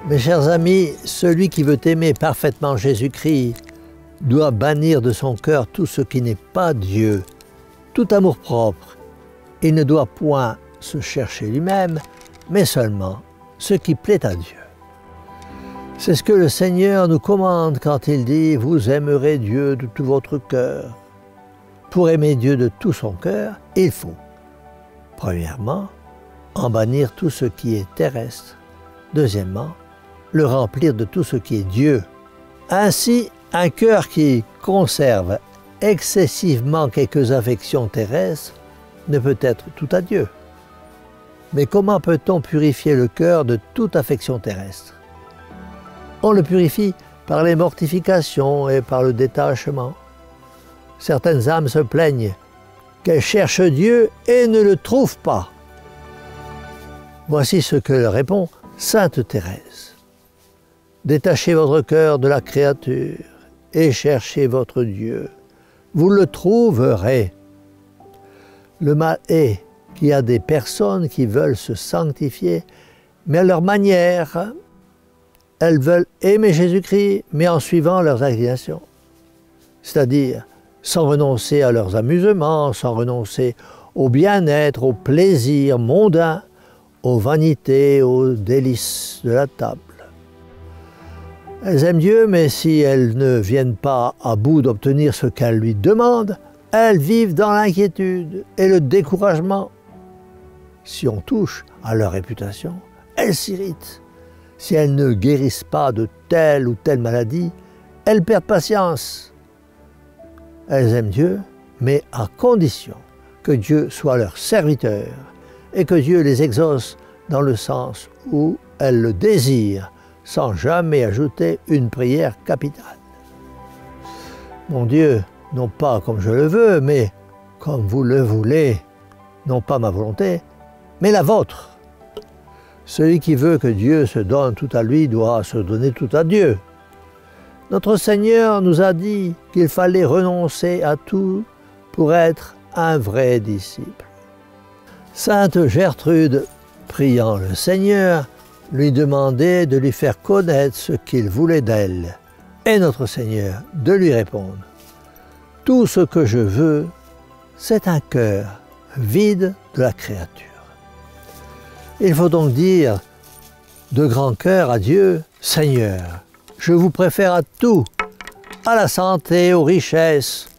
Mes chers amis, celui qui veut aimer parfaitement Jésus-Christ doit bannir de son cœur tout ce qui n'est pas Dieu, tout amour-propre. Il ne doit point se chercher lui-même, mais seulement ce qui plaît à Dieu. C'est ce que le Seigneur nous commande quand il dit « Vous aimerez Dieu de tout votre cœur ». Pour aimer Dieu de tout son cœur, il faut, premièrement, en bannir tout ce qui est terrestre. Deuxièmement, le remplir de tout ce qui est Dieu. Ainsi, un cœur qui conserve excessivement quelques affections terrestres ne peut être tout à Dieu. Mais comment peut-on purifier le cœur de toute affection terrestre? On le purifie par les mortifications et par le détachement. Certaines âmes se plaignent qu'elles cherchent Dieu et ne le trouvent pas. Voici ce que leur répond Sainte Thérèse. Détachez votre cœur de la créature et cherchez votre Dieu. Vous le trouverez. Le mal est qu'il y a des personnes qui veulent se sanctifier, mais à leur manière, elles veulent aimer Jésus-Christ, mais en suivant leurs inclinations. C'est-à-dire sans renoncer à leurs amusements, sans renoncer au bien-être, au plaisir mondain, aux vanités, aux délices de la table. Elles aiment Dieu, mais si elles ne viennent pas à bout d'obtenir ce qu'elles lui demandent, elles vivent dans l'inquiétude et le découragement. Si on touche à leur réputation, elles s'irritent. Si elles ne guérissent pas de telle ou telle maladie, elles perdent patience. Elles aiment Dieu, mais à condition que Dieu soit leur serviteur et que Dieu les exauce dans le sens où elles le désirent, sans jamais ajouter une prière capitale. Mon Dieu, non pas comme je le veux, mais comme vous le voulez, non pas ma volonté, mais la vôtre. Celui qui veut que Dieu se donne tout à lui doit se donner tout à Dieu. Notre Seigneur nous a dit qu'il fallait renoncer à tout pour être un vrai disciple. Sainte Gertrude, priant le Seigneur, lui demandait de lui faire connaître ce qu'il voulait d'elle, et notre Seigneur de lui répondre « Tout ce que je veux, c'est un cœur vide de la créature. » Il faut donc dire de grand cœur à Dieu, « Seigneur, je vous préfère à tout, à la santé, aux richesses,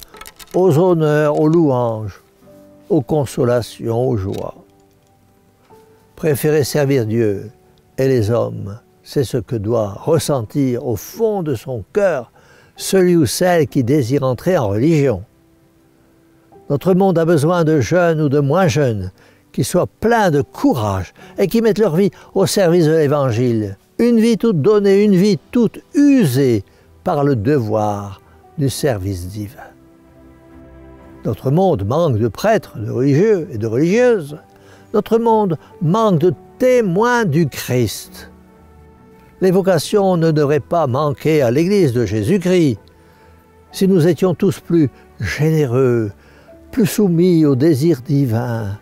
aux honneurs, aux louanges, aux consolations, aux joies. Préférer servir Dieu et les hommes, c'est ce que doit ressentir au fond de son cœur celui ou celle qui désire entrer en religion. Notre monde a besoin de jeunes ou de moins jeunes qui soient pleins de courage et qui mettent leur vie au service de l'Évangile. Une vie toute donnée, une vie toute usée par le devoir du service divin. Notre monde manque de prêtres, de religieux et de religieuses. Notre monde manque de témoins du Christ. Les vocations ne devraient pas manquer à l'Église de Jésus-Christ. Si nous étions tous plus généreux, plus soumis aux désirs divins,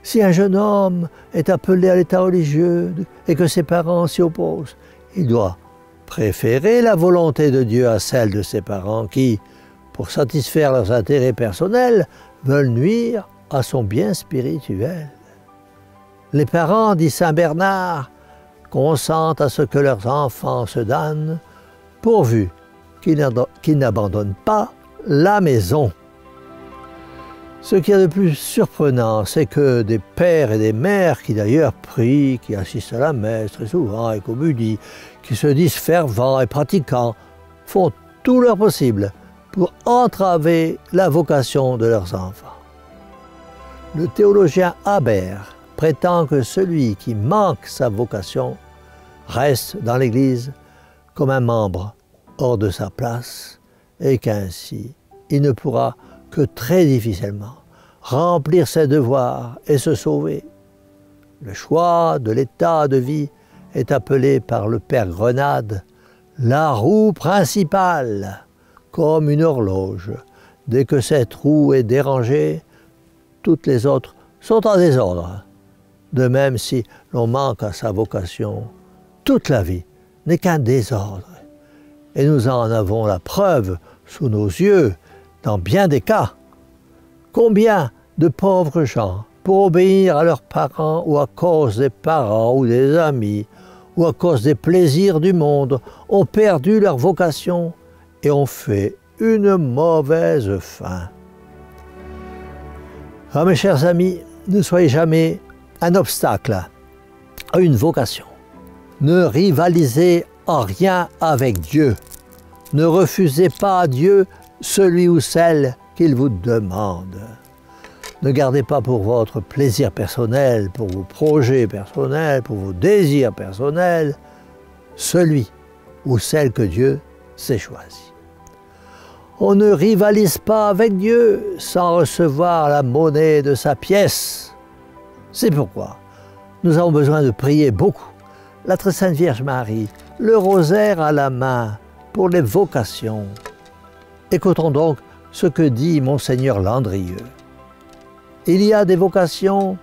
si un jeune homme est appelé à l'état religieux et que ses parents s'y opposent, il doit préférer la volonté de Dieu à celle de ses parents qui, pour satisfaire leurs intérêts personnels, veulent nuire à son bien spirituel. Les parents, dit saint Bernard, consentent à ce que leurs enfants se donnent, pourvu qu'ils n'abandonnent pas la maison. Ce qu'il y a de plus surprenant, c'est que des pères et des mères qui d'ailleurs prient, qui assistent à la messe très souvent et communient, qui se disent fervents et pratiquants, font tout leur possible pour entraver la vocation de leurs enfants. Le théologien Haber prétend que celui qui manque sa vocation reste dans l'Église comme un membre hors de sa place et qu'ainsi il ne pourra que très difficilement remplir ses devoirs et se sauver. Le choix de l'état de vie est appelé par le père Grenade la roue principale, comme une horloge. Dès que cette roue est dérangée, toutes les autres sont en désordre. De même, si l'on manque à sa vocation, toute la vie n'est qu'un désordre. Et nous en avons la preuve sous nos yeux dans bien des cas. Combien de pauvres gens, pour obéir à leurs parents ou à cause des parents ou des amis, ou à cause des plaisirs du monde, ont perdu leur vocation et ont fait une mauvaise fin. Ah, mes chers amis, ne soyez jamais un obstacle à une vocation. Ne rivalisez en rien avec Dieu. Ne refusez pas à Dieu celui ou celle qu'il vous demande. Ne gardez pas pour votre plaisir personnel, pour vos projets personnels, pour vos désirs personnels, celui ou celle que Dieu s'est choisi. On ne rivalise pas avec Dieu sans recevoir la monnaie de sa pièce. C'est pourquoi nous avons besoin de prier beaucoup la Très Sainte Vierge Marie, le rosaire à la main pour les vocations. Écoutons donc ce que dit Monseigneur Landrieux. Il y a des vocations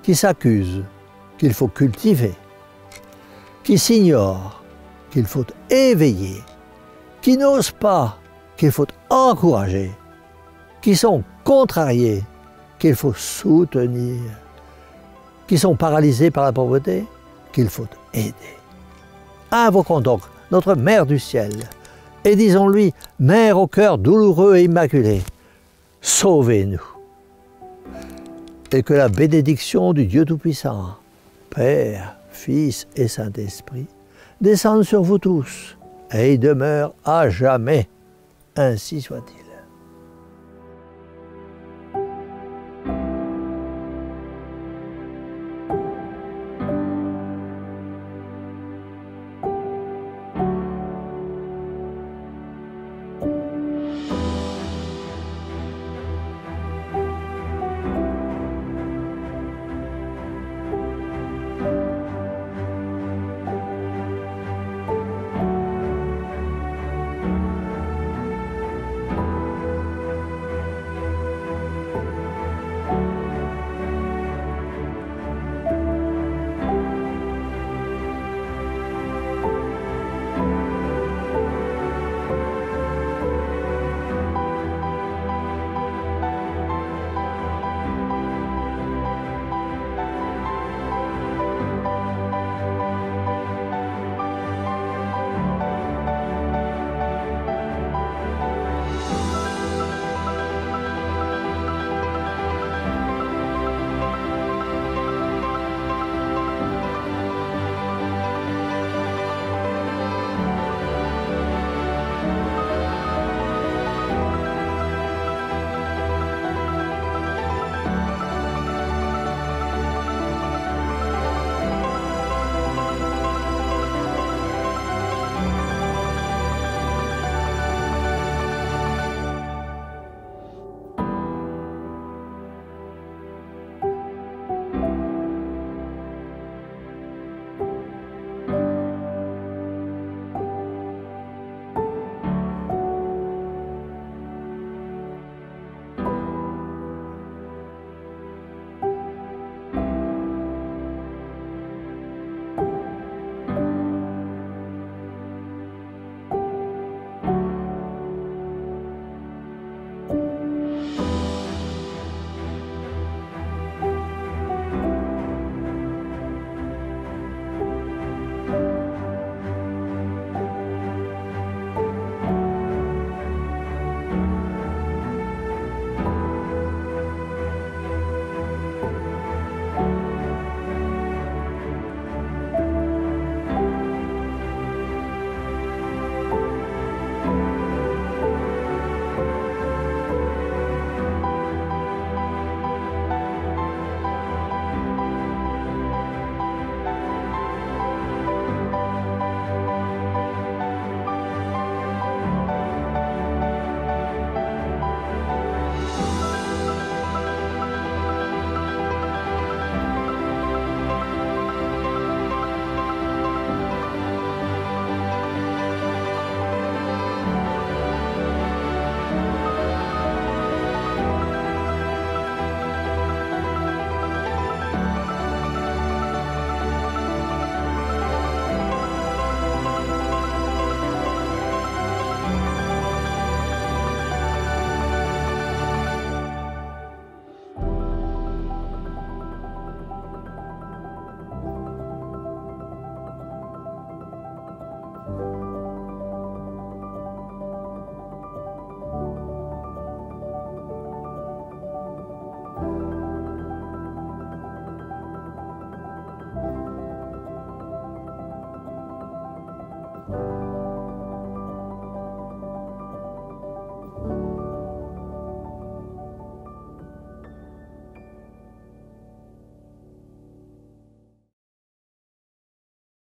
qui s'accusent, qu'il faut cultiver, qui s'ignorent, qu'il faut éveiller, qui n'osent pas, qu'il faut encourager, qui sont contrariés, qu'il faut soutenir, qui sont paralysés par la pauvreté, qu'il faut aider. Invoquons donc notre Mère du ciel et disons-lui, Mère au cœur douloureux et immaculé, sauvez-nous. Et que la bénédiction du Dieu Tout-Puissant, Père, Fils et Saint-Esprit, descende sur vous tous et y demeure à jamais. Ainsi soit-il.